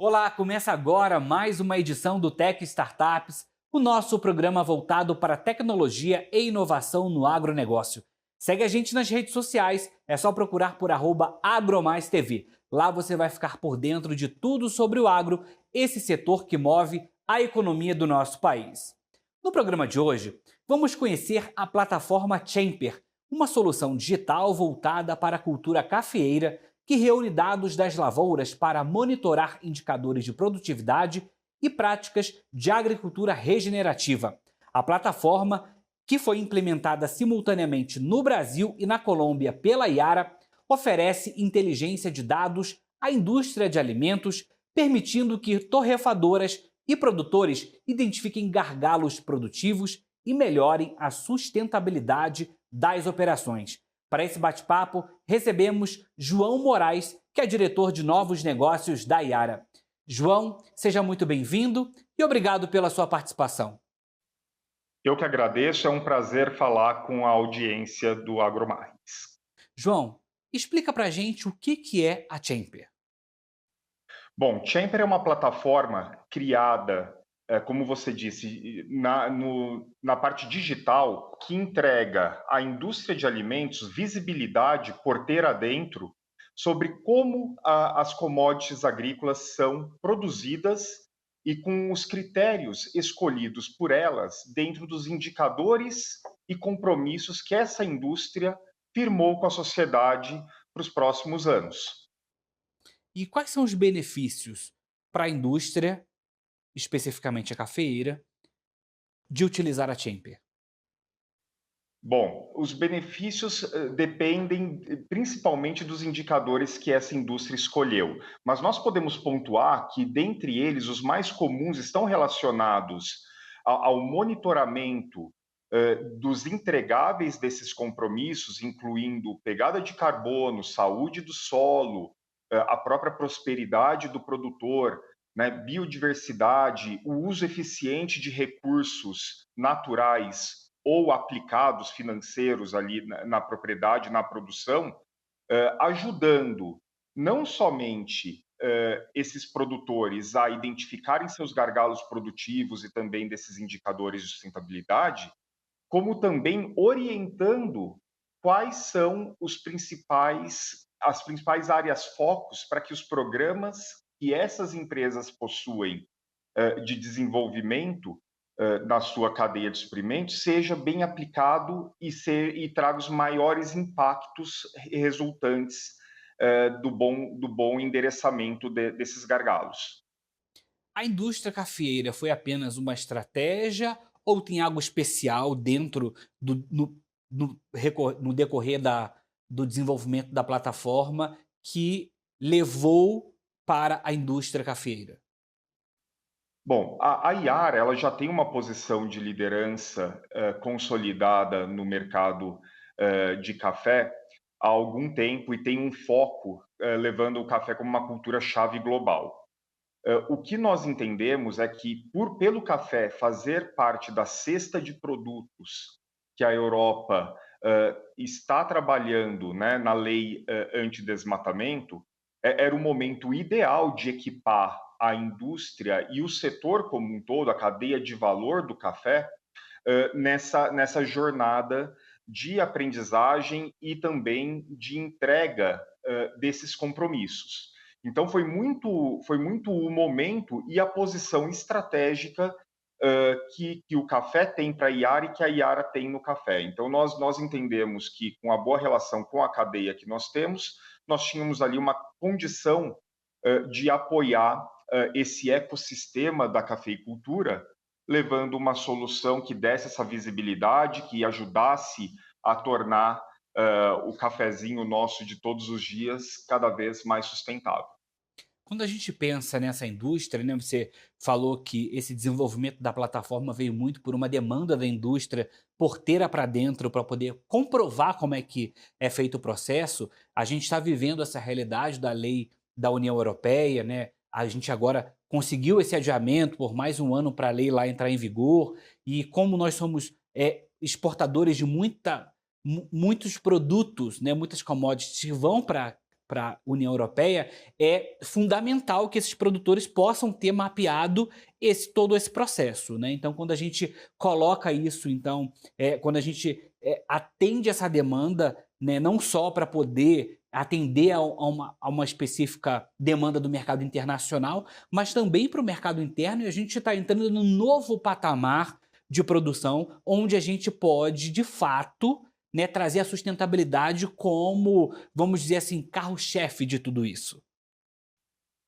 Olá, começa agora mais uma edição do Tech Startups, o nosso programa voltado para tecnologia e inovação no agronegócio. Segue a gente nas redes sociais, é só procurar por @AgroMaisTV. Lá você vai ficar por dentro de tudo sobre o agro, esse setor que move a economia do nosso país. No programa de hoje, vamos conhecer a plataforma Champer, uma solução digital voltada para a cultura cafeeira que reúne dados das lavouras para monitorar indicadores de produtividade e práticas de agricultura regenerativa. A plataforma, que foi implementada simultaneamente no Brasil e na Colômbia pela Yara, oferece inteligência de dados à indústria de alimentos, permitindo que torrefadoras e produtores identifiquem gargalos produtivos e melhorem a sustentabilidade das operações. Para esse bate-papo, recebemos João Moraes, que é diretor de novos negócios da Yara. João, seja muito bem-vindo e obrigado pela sua participação. Eu que agradeço, é um prazer falar com a audiência do AgroMais. João, explica pra gente o que é a Champer. Bom, Champer é uma plataforma criada, como você disse, na parte digital, que entrega à indústria de alimentos visibilidade porteira adentro sobre como as commodities agrícolas são produzidas e com os critérios escolhidos por elas dentro dos indicadores e compromissos que essa indústria firmou com a sociedade para os próximos anos. E quais são os benefícios para a indústria, especificamente a cafeeira, de utilizar a Champer? Bom, os benefícios dependem principalmente dos indicadores que essa indústria escolheu, mas nós podemos pontuar que, dentre eles, os mais comuns estão relacionados ao monitoramento dos entregáveis desses compromissos, incluindo pegada de carbono, saúde do solo, a própria prosperidade do produtor, né, biodiversidade, o uso eficiente de recursos naturais ou aplicados financeiros ali na propriedade, na produção, ajudando não somente esses produtores a identificarem seus gargalos produtivos e também desses indicadores de sustentabilidade, como também orientando quais são as principais áreas focos para que os programas que essas empresas possuem de desenvolvimento na sua cadeia de suprimentos seja bem aplicado e traga os maiores impactos resultantes do bom endereçamento desses gargalos. A indústria cafeeira foi apenas uma estratégia ou tem algo especial dentro no decorrer do desenvolvimento da plataforma que levou para a indústria cafeeira? Bom, a Iara ela já tem uma posição de liderança consolidada no mercado de café há algum tempo e tem um foco levando o café como uma cultura-chave global. O que nós entendemos é que, pelo café fazer parte da cesta de produtos que a Europa está trabalhando, né, na lei antidesmatamento, era o momento ideal de equipar a indústria e o setor como um todo, a cadeia de valor do café, nessa jornada de aprendizagem e também de entrega desses compromissos. Então foi muito o momento e a posição estratégica que o café tem para a Iara e que a Iara tem no café. Então nós entendemos que com a boa relação com a cadeia que nós temos, nós tínhamos ali uma condição de apoiar esse ecossistema da cafeicultura, levando uma solução que desse essa visibilidade, que ajudasse a tornar o cafezinho nosso de todos os dias cada vez mais sustentável. Quando a gente pensa nessa indústria, né, você falou que esse desenvolvimento da plataforma veio muito por uma demanda da indústria porteira para dentro para poder comprovar como é que é feito o processo. A gente está vivendo essa realidade da lei da União Europeia, né? A gente agora conseguiu esse adiamento por mais um ano para a lei lá entrar em vigor. E como nós somos exportadores de muitos produtos, né, muitas commodities que vão para para a União Europeia, é fundamental que esses produtores possam ter mapeado todo esse processo, né? Então, quando a gente coloca isso, então, quando a gente atende essa demanda, né, não só para poder atender a uma específica demanda do mercado internacional, mas também para o mercado interno, e a gente está entrando num novo patamar de produção, onde a gente pode, de fato, né, trazer a sustentabilidade como, vamos dizer assim, carro-chefe de tudo isso.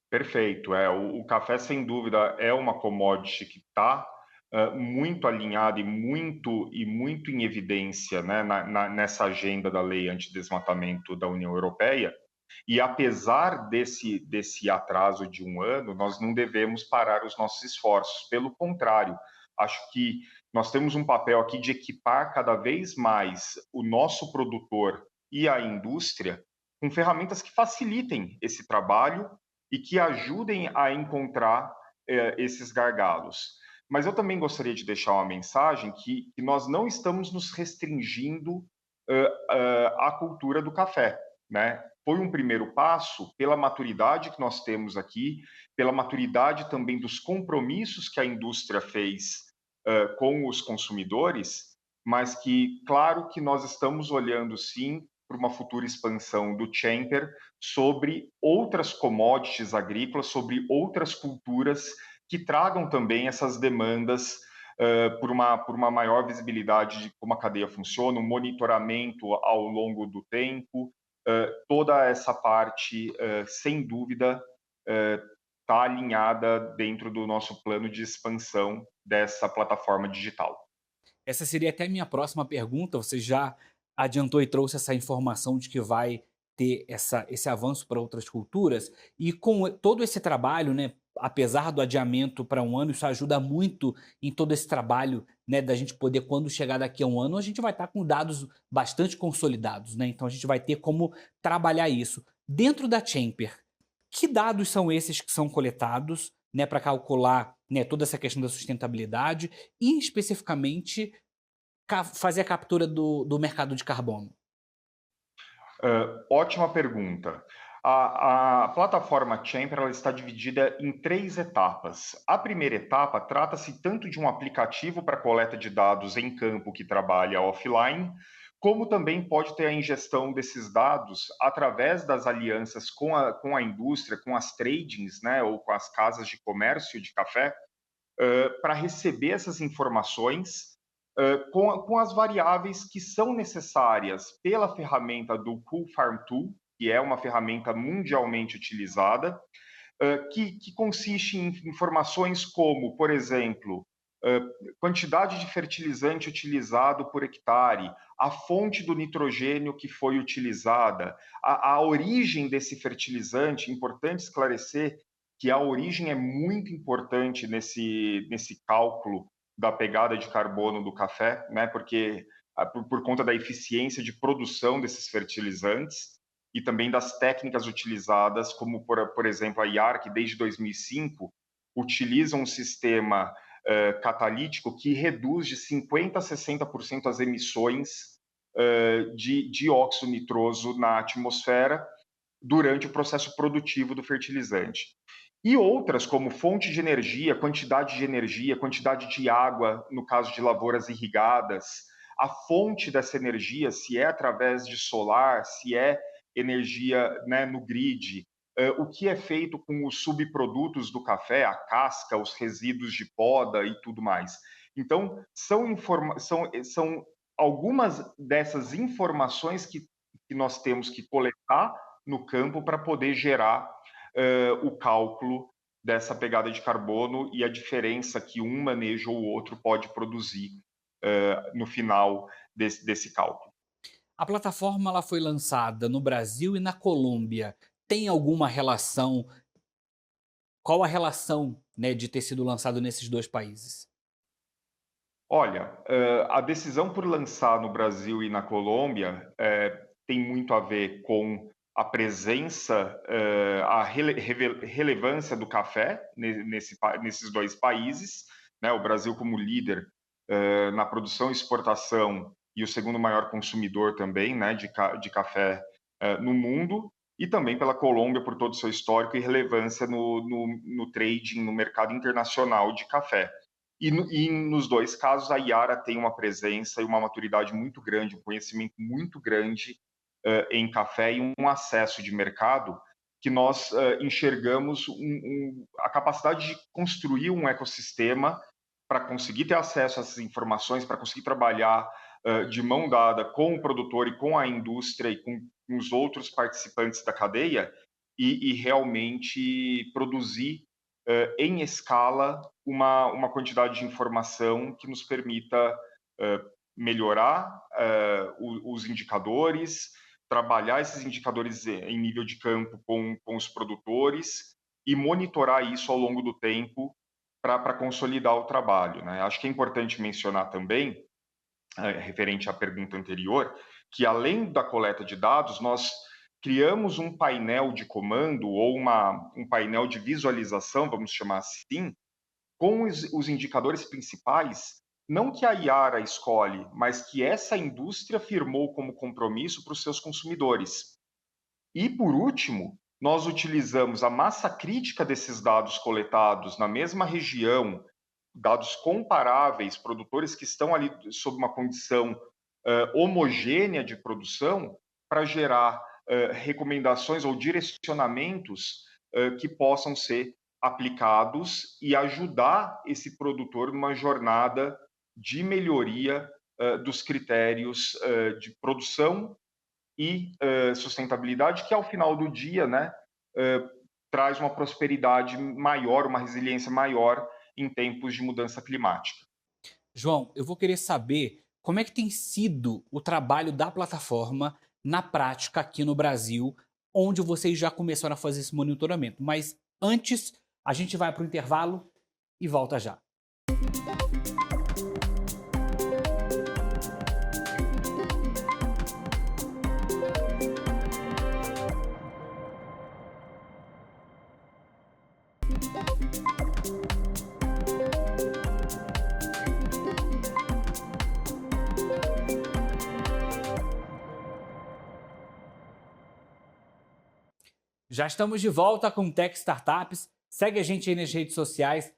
Perfeito. O café, sem dúvida, é uma commodity que está muito alinhada e muito em evidência, né, nessa agenda da lei antidesmatamento da União Europeia. E apesar desse atraso de um ano, nós não devemos parar os nossos esforços. Pelo contrário, acho que nós temos um papel aqui de equipar cada vez mais o nosso produtor e a indústria com ferramentas que facilitem esse trabalho e que ajudem a encontrar esses gargalos. Mas eu também gostaria de deixar uma mensagem que nós não estamos nos restringindo à cultura do café, né? Foi um primeiro passo pela maturidade que nós temos aqui, pela maturidade também dos compromissos que a indústria fez com os consumidores, mas que, claro que nós estamos olhando sim para uma futura expansão do Champer sobre outras commodities agrícolas, sobre outras culturas que tragam também essas demandas por uma maior visibilidade de como a cadeia funciona, um monitoramento ao longo do tempo, toda essa parte, sem dúvida, está alinhada dentro do nosso plano de expansão dessa plataforma digital. Essa seria até a minha próxima pergunta. Você já adiantou e trouxe essa informação de que vai ter esse avanço para outras culturas. E com todo esse trabalho, né, apesar do adiamento para um ano, isso ajuda muito em todo esse trabalho, né, da gente poder, quando chegar daqui a um ano, a gente vai estar com dados bastante consolidados. Né? Então a gente vai ter como trabalhar isso. Dentro da Champer, que dados são esses que são coletados, né, para calcular, né, toda essa questão da sustentabilidade e especificamente fazer a captura do mercado de carbono? Ótima pergunta. A plataforma Champer ela está dividida em três etapas. A primeira etapa trata-se tanto de um aplicativo para coleta de dados em campo que trabalha offline, como também pode ter a ingestão desses dados através das alianças com a indústria, com as tradings, né, ou com as casas de comércio de café, para receber essas informações com as variáveis que são necessárias pela ferramenta do Cool Farm Tool, que é uma ferramenta mundialmente utilizada, que consiste em informações como, por exemplo, quantidade de fertilizante utilizado por hectare, a fonte do nitrogênio que foi utilizada, a origem desse fertilizante. Importante esclarecer que a origem é muito importante nesse cálculo da pegada de carbono do café, né? Porque por conta da eficiência de produção desses fertilizantes e também das técnicas utilizadas, como por exemplo a IAR, que desde 2005 utiliza um sistema catalítico que reduz de 50% a 60% as emissões de dióxido nitroso na atmosfera durante o processo produtivo do fertilizante. E outras, como fonte de energia, quantidade de água, no caso de lavouras irrigadas, a fonte dessa energia, se é através de solar, se é energia, né, no grid, o que é feito com os subprodutos do café, a casca, os resíduos de poda e tudo mais. Então, são algumas dessas informações que nós temos que coletar no campo para poder gerar o cálculo dessa pegada de carbono e a diferença que um manejo ou outro pode produzir no final desse cálculo. A plataforma ela foi lançada no Brasil e na Colômbia. Tem alguma relação? Qual a relação, né, de ter sido lançado nesses dois países? Olha, a decisão por lançar no Brasil e na Colômbia tem muito a ver com a presença, a relevância do café nesses dois países, né? O Brasil como líder na produção e exportação e o segundo maior consumidor também, né, de café no mundo. e também pela Colômbia por todo o seu histórico e relevância no trading, no mercado internacional de café. E nos dois casos, a Iara tem uma presença e uma maturidade muito grande, um conhecimento muito grande em café e um acesso de mercado que nós enxergamos a capacidade de construir um ecossistema para conseguir ter acesso a essas informações, para conseguir trabalhar de mão dada com o produtor e com a indústria e com os outros participantes da cadeia e realmente produzir em escala uma quantidade de informação que nos permita melhorar os indicadores, trabalhar esses indicadores em nível de campo com os produtores e monitorar isso ao longo do tempo para consolidar o trabalho, né? Acho que é importante mencionar também, referente à pergunta anterior, que além da coleta de dados, nós criamos um painel de comando ou um painel de visualização, vamos chamar assim, com os indicadores principais, não que a Iara escolhe, mas que essa indústria firmou como compromisso para os seus consumidores. E, por último, nós utilizamos a massa crítica desses dados coletados na mesma região, dados comparáveis, produtores que estão ali sob uma condição homogênea de produção, para gerar recomendações ou direcionamentos que possam ser aplicados e ajudar esse produtor numa jornada de melhoria dos critérios de produção e sustentabilidade, que ao final do dia, né, traz uma prosperidade maior, uma resiliência maior em tempos de mudança climática. João, eu vou querer saber como é que tem sido o trabalho da plataforma na prática aqui no Brasil, onde vocês já começaram a fazer esse monitoramento. Mas antes, a gente vai para o intervalo e volta já. Já estamos de volta com Tech Startups. Segue a gente aí nas redes sociais,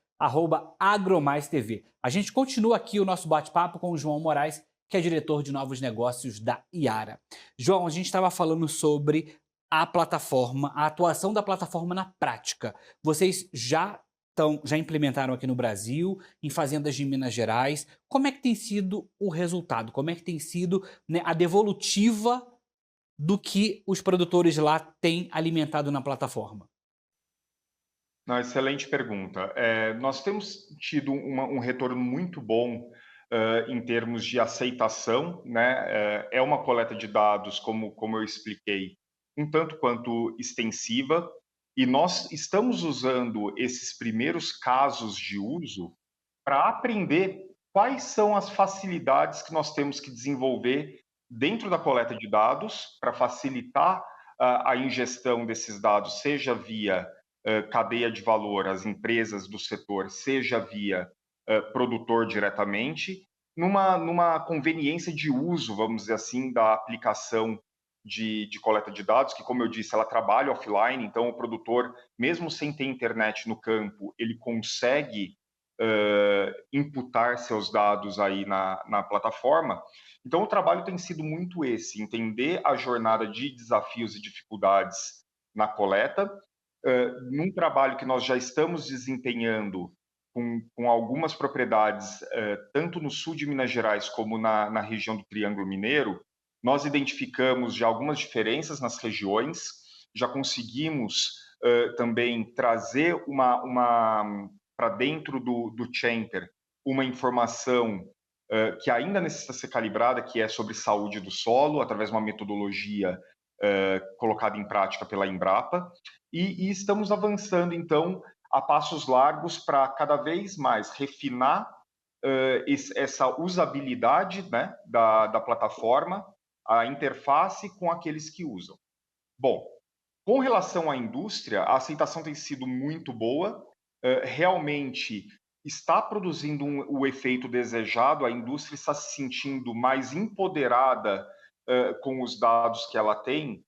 @AgroMaisTV. A gente continua aqui o nosso bate-papo com o João Moraes, que é diretor de novos negócios da Iara. João, a gente estava falando sobre a plataforma, a atuação da plataforma na prática. Vocês já implementaram aqui no Brasil, em fazendas de Minas Gerais. Como é que tem sido o resultado? Como é que tem sido, né, a devolutiva do que os produtores lá têm alimentado na plataforma? Não, excelente pergunta. Nós temos tido um retorno muito bom em termos de aceitação, né? É uma coleta de dados, como eu expliquei, um tanto quanto extensiva, e nós estamos usando esses primeiros casos de uso para aprender quais são as facilidades que nós temos que desenvolver dentro da coleta de dados para facilitar a ingestão desses dados, seja via cadeia de valor, as empresas do setor, seja via produtor diretamente, numa conveniência de uso, vamos dizer assim, da aplicação de coleta de dados, que, como eu disse, ela trabalha offline, então o produtor, mesmo sem ter internet no campo, ele consegue imputar seus dados aí na plataforma. Então, o trabalho tem sido muito esse, entender a jornada de desafios e dificuldades na coleta, num trabalho que nós já estamos desempenhando com algumas propriedades, tanto no sul de Minas Gerais como na região do Triângulo Mineiro, nós identificamos já algumas diferenças nas regiões, já conseguimos também trazer para dentro do Champer uma informação que ainda necessita ser calibrada, que é sobre saúde do solo, através de uma metodologia colocada em prática pela Embrapa, e estamos avançando, então, a passos largos para cada vez mais refinar essa usabilidade, né, da plataforma, a interface com aqueles que usam. Bom, com relação à indústria, a aceitação tem sido muito boa, realmente está produzindo o efeito desejado, a indústria está se sentindo mais empoderada com os dados que ela tem,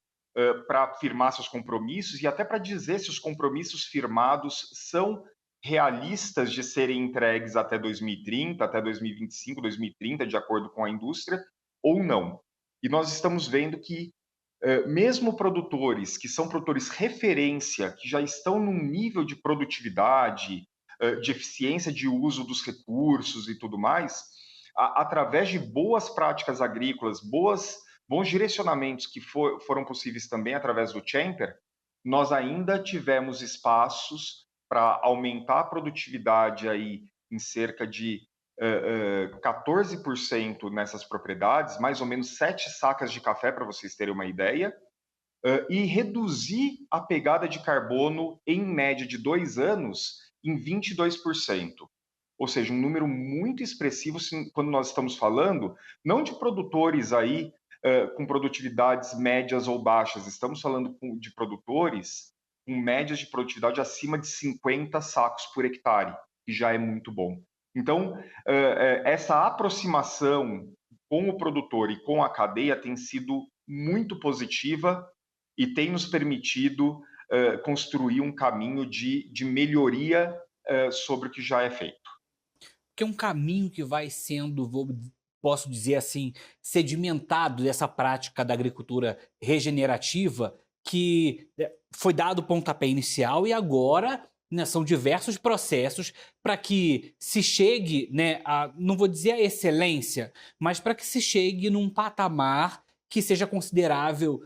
para firmar seus compromissos e até para dizer se os compromissos firmados são realistas de serem entregues até 2030, até 2025, 2030, de acordo com a indústria, ou não. E nós estamos vendo que, mesmo produtores que são produtores referência, que já estão num nível de produtividade, de eficiência de uso dos recursos e tudo mais, através de boas práticas agrícolas, bons direcionamentos que foram possíveis também através do Champer, nós ainda tivemos espaços para aumentar a produtividade aí em cerca de 14% nessas propriedades, mais ou menos 7 sacas de café, para vocês terem uma ideia, e reduzir a pegada de carbono em média de 2 anos em 22%. Ou seja, um número muito expressivo quando nós estamos falando, não de produtores aí com produtividades médias ou baixas, estamos falando de produtores com médias de produtividade acima de 50 sacos por hectare, que já é muito bom. Então, essa aproximação com o produtor e com a cadeia tem sido muito positiva e tem nos permitido construir um caminho de melhoria sobre o que já é feito. Que é um caminho que vai sendo, posso dizer assim, sedimentado dessa prática da agricultura regenerativa, que foi dado o pontapé inicial e agora, né, são diversos processos para que se chegue, né, a, não vou dizer a excelência, mas para que se chegue num patamar que seja considerado,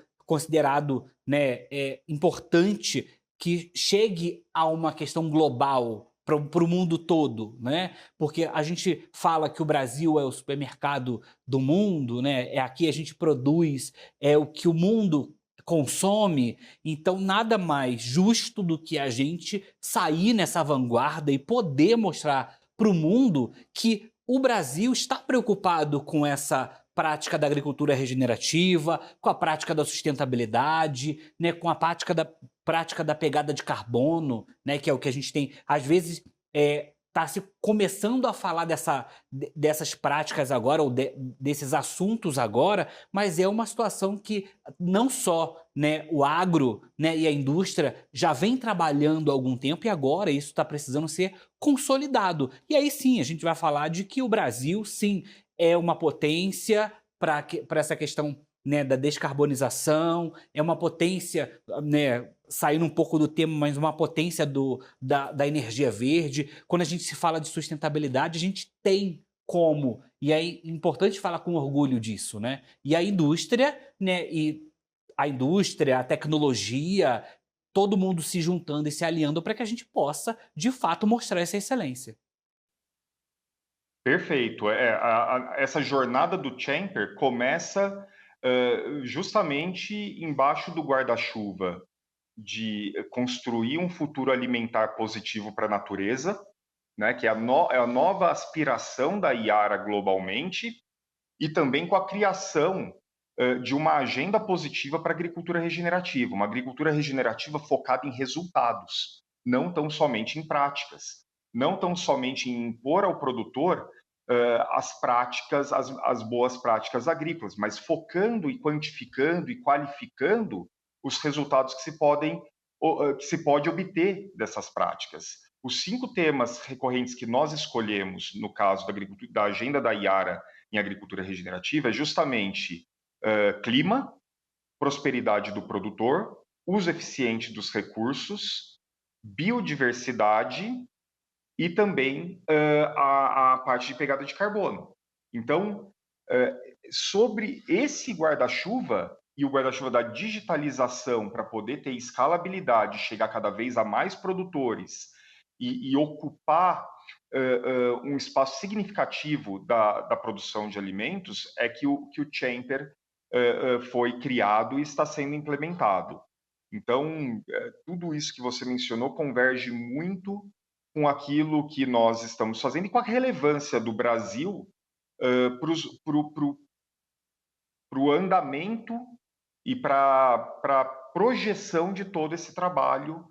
né, importante, que chegue a uma questão global para o mundo todo, né? Porque a gente fala que o Brasil é o supermercado do mundo, né? É aqui a gente produz, é o que o mundo consome, então nada mais justo do que a gente sair nessa vanguarda e poder mostrar para o mundo que o Brasil está preocupado com essa prática da agricultura regenerativa, com a prática da sustentabilidade, né, com a prática da pegada de carbono, né, que é o que a gente tem, às vezes está se começando a falar dessas práticas agora, ou desses assuntos agora, mas é uma situação que não só, né, o agro, né, e a indústria já vem trabalhando há algum tempo e agora isso está precisando ser consolidado. E aí sim, a gente vai falar de que o Brasil, sim, é uma potência para essa questão, né, da descarbonização, é uma potência, né, saindo um pouco do tema, mas uma potência da energia verde. Quando a gente se fala de sustentabilidade, a gente tem como, e é importante falar com orgulho disso, né? E a indústria, né, a tecnologia, todo mundo se juntando e se aliando para que a gente possa, de fato, mostrar essa excelência. Perfeito. Essa jornada do Champer começa justamente embaixo do guarda-chuva de construir um futuro alimentar positivo para a natureza, né, que é é a nova aspiração da Iara globalmente, e também com a criação de uma agenda positiva para a agricultura regenerativa, uma agricultura regenerativa focada em resultados, não tão somente em práticas, não tão somente em impor ao produtor as práticas, as boas práticas agrícolas, mas focando e quantificando e qualificando os resultados que se pode obter dessas práticas. Os 5 temas recorrentes que nós escolhemos, no caso da agenda da Iara em agricultura regenerativa, é justamente clima, prosperidade do produtor, uso eficiente dos recursos, biodiversidade e também a parte de pegada de carbono. Então, sobre esse guarda-chuva e o guarda-chuva da digitalização para poder ter escalabilidade, chegar cada vez a mais produtores e ocupar um espaço significativo da produção de alimentos, é que o Champer foi criado e está sendo implementado. Então, tudo isso que você mencionou converge muito com aquilo que nós estamos fazendo e com a relevância do Brasil para o andamento e para a projeção de todo esse trabalho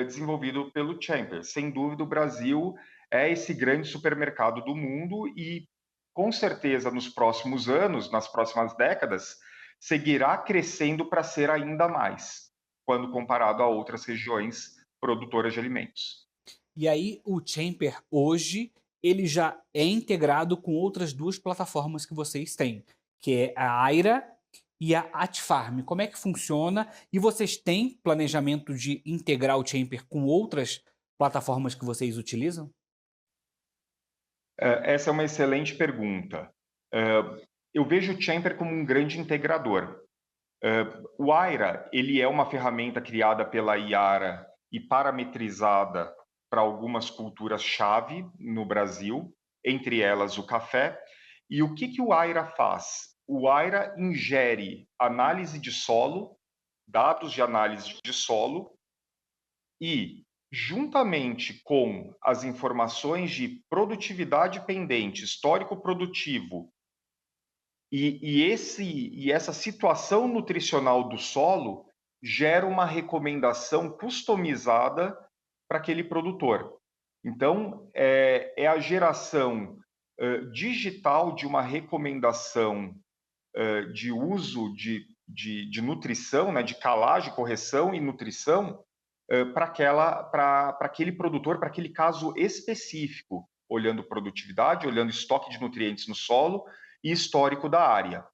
desenvolvido pelo Champer. Sem dúvida, o Brasil é esse grande supermercado do mundo e, com certeza, nos próximos anos, nas próximas décadas, seguirá crescendo para ser ainda mais, quando comparado a outras regiões produtoras de alimentos. E aí o Champer hoje, ele já é integrado com outras 2 plataformas que vocês têm, que é a Aira e a Atfarm. Como é que funciona? E vocês têm planejamento de integrar o Champer com outras plataformas que vocês utilizam? Essa é uma excelente pergunta. Eu vejo o Champer como um grande integrador. O Aira, ele é uma ferramenta criada pela Iara e parametrizada para algumas culturas-chave no Brasil, entre elas o café. E o que o Aira faz? O Aira ingere análise de solo, dados de análise de solo, e, juntamente com as informações de produtividade pendente, histórico produtivo, e essa situação nutricional do solo gera uma recomendação customizada para aquele produtor. Então, é a geração digital de uma recomendação de uso de nutrição, né, de calagem, correção e nutrição para aquele produtor, para aquele caso específico, olhando produtividade, olhando estoque de nutrientes no solo e histórico da área.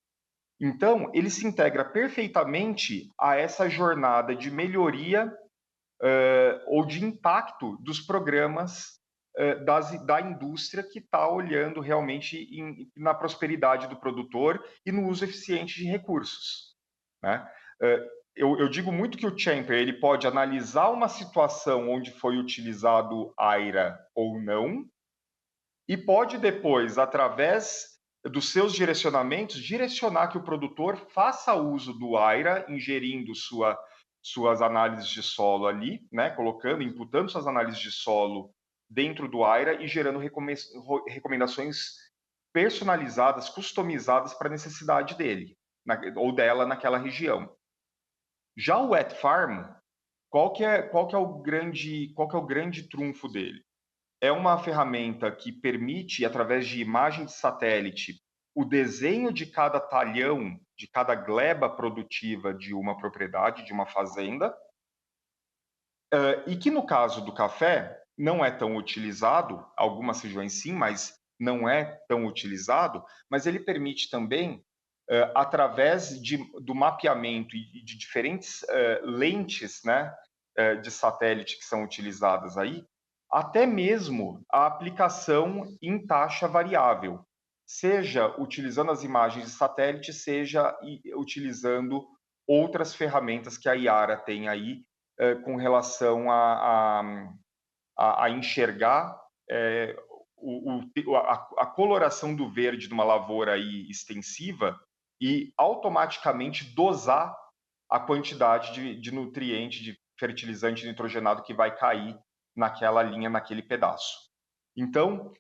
Então, ele se integra perfeitamente a essa jornada de melhoria ou de impacto dos programas da indústria que está olhando realmente na prosperidade do produtor e no uso eficiente de recursos, né? Eu digo muito que o Champer ele pode analisar uma situação onde foi utilizado Aira ou não, e pode depois, através dos seus direcionamentos, direcionar que o produtor faça uso do Aira, ingerindo suas análises de solo ali, né, colocando, imputando suas análises de solo dentro do Aira e gerando recomendações personalizadas, customizadas para a necessidade dele ou dela naquela região. Já o Wet Farm, qual que é o grande trunfo dele? É uma ferramenta que permite, através de imagem de satélite, o desenho de cada talhão, de cada gleba produtiva de uma propriedade, de uma fazenda, e que no caso do café não é tão utilizado, algumas regiões sim, mas não é tão utilizado, mas ele permite também, através do mapeamento e de diferentes lentes, né, de satélite que são utilizadas aí, até mesmo a aplicação em taxa variável, seja utilizando as imagens de satélite, seja utilizando outras ferramentas que a Iara tem aí com relação a enxergar a coloração do verde de uma lavoura aí extensiva e automaticamente dosar a quantidade de nutriente, de fertilizante nitrogenado que vai cair naquela linha, naquele pedaço. Então,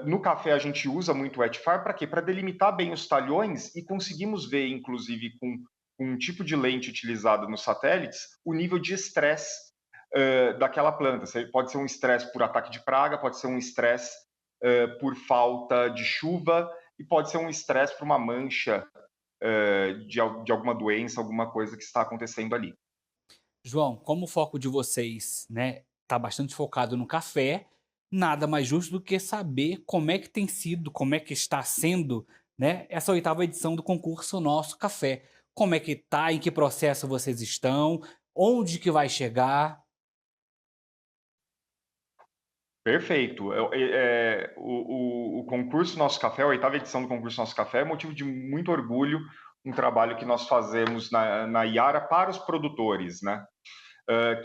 no café a gente usa muito o Etfar para quê? Para delimitar bem os talhões e conseguimos ver, inclusive, com um tipo de lente utilizada nos satélites, o nível de estresse daquela planta. Pode ser um estresse por ataque de praga, pode ser um estresse por falta de chuva e pode ser um estresse por uma mancha de alguma doença, alguma coisa que está acontecendo ali. João, como o foco de vocês, né, tá bastante focado no café, nada mais justo do que saber como é que tem sido, como é que está sendo, né, essa 8ª edição do concurso Nosso Café. Como é que tá, em que processo vocês estão, onde que vai chegar? Perfeito. O concurso Nosso Café, a 8ª edição do concurso Nosso Café, é motivo de muito orgulho, um trabalho que nós fazemos na Iara para os produtores, né?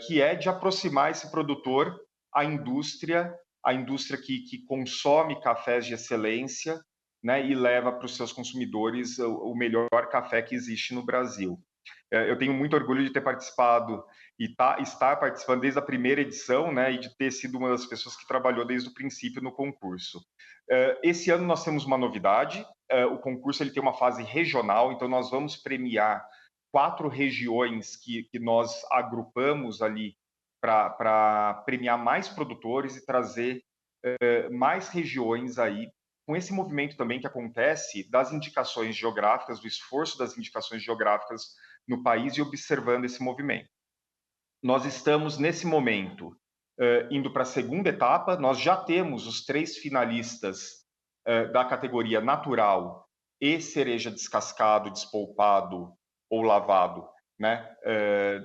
Que é de aproximar esse produtor à indústria, a indústria que consome cafés de excelência, né, e leva para os seus consumidores o melhor café que existe no Brasil. Eu tenho muito orgulho de ter participado e estar participando desde a primeira edição, né, e de ter sido uma das pessoas que trabalhou desde o princípio no concurso. Esse ano nós temos uma novidade, o concurso ele tem uma fase regional, então nós vamos premiar 4 regiões que nós agrupamos ali para premiar mais produtores e trazer mais regiões aí com esse movimento também que acontece das indicações geográficas, do esforço das indicações geográficas no país e observando esse movimento. Nós estamos, nesse momento, indo para a segunda etapa. Nós já temos os 3 finalistas da categoria natural e cereja descascado, despolpado ou lavado, né,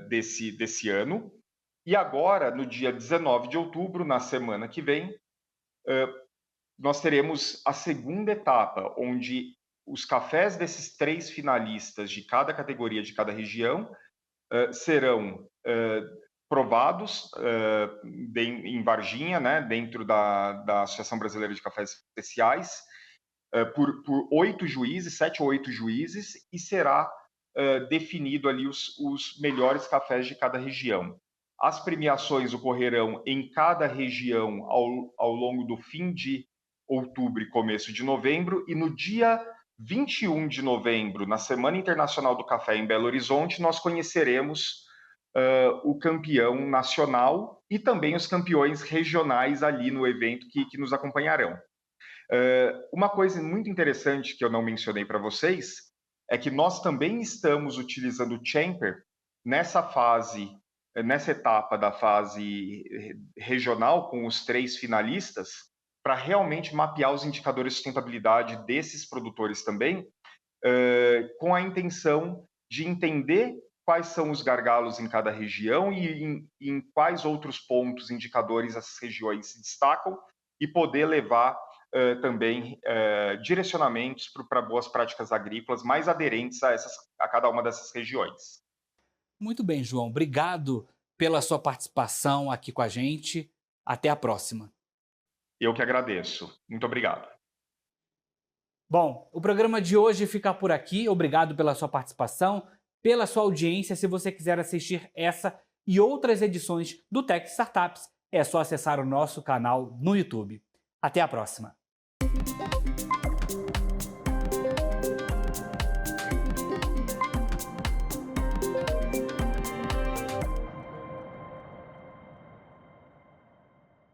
desse ano. E agora, no dia 19 de outubro, na semana que vem, nós teremos a segunda etapa, onde os cafés desses 3 finalistas de cada categoria, de cada região, serão provados em Varginha, né, dentro da Associação Brasileira de Cafés Especiais, por 8 juízes, 7 ou 8 juízes, e será definido ali os melhores cafés de cada região. As premiações ocorrerão em cada região ao longo do fim de outubro e começo de novembro, e no dia 21 de novembro, na Semana Internacional do Café em Belo Horizonte, nós conheceremos o campeão nacional e também os campeões regionais ali no evento que nos acompanharão. Uma coisa muito interessante que eu não mencionei para vocês é que nós também estamos utilizando o Champer nessa etapa da fase regional, com os 3 finalistas, para realmente mapear os indicadores de sustentabilidade desses produtores também, com a intenção de entender quais são os gargalos em cada região e em quais outros pontos, indicadores, essas regiões se destacam, e poder levar também direcionamentos para boas práticas agrícolas mais aderentes a cada uma dessas regiões. Muito bem, João. Obrigado pela sua participação aqui com a gente. Até a próxima. Eu que agradeço. Muito obrigado. Bom, o programa de hoje fica por aqui. Obrigado pela sua participação, pela sua audiência. Se você quiser assistir essa e outras edições do Tech Startups, é só acessar o nosso canal no YouTube. Até a próxima.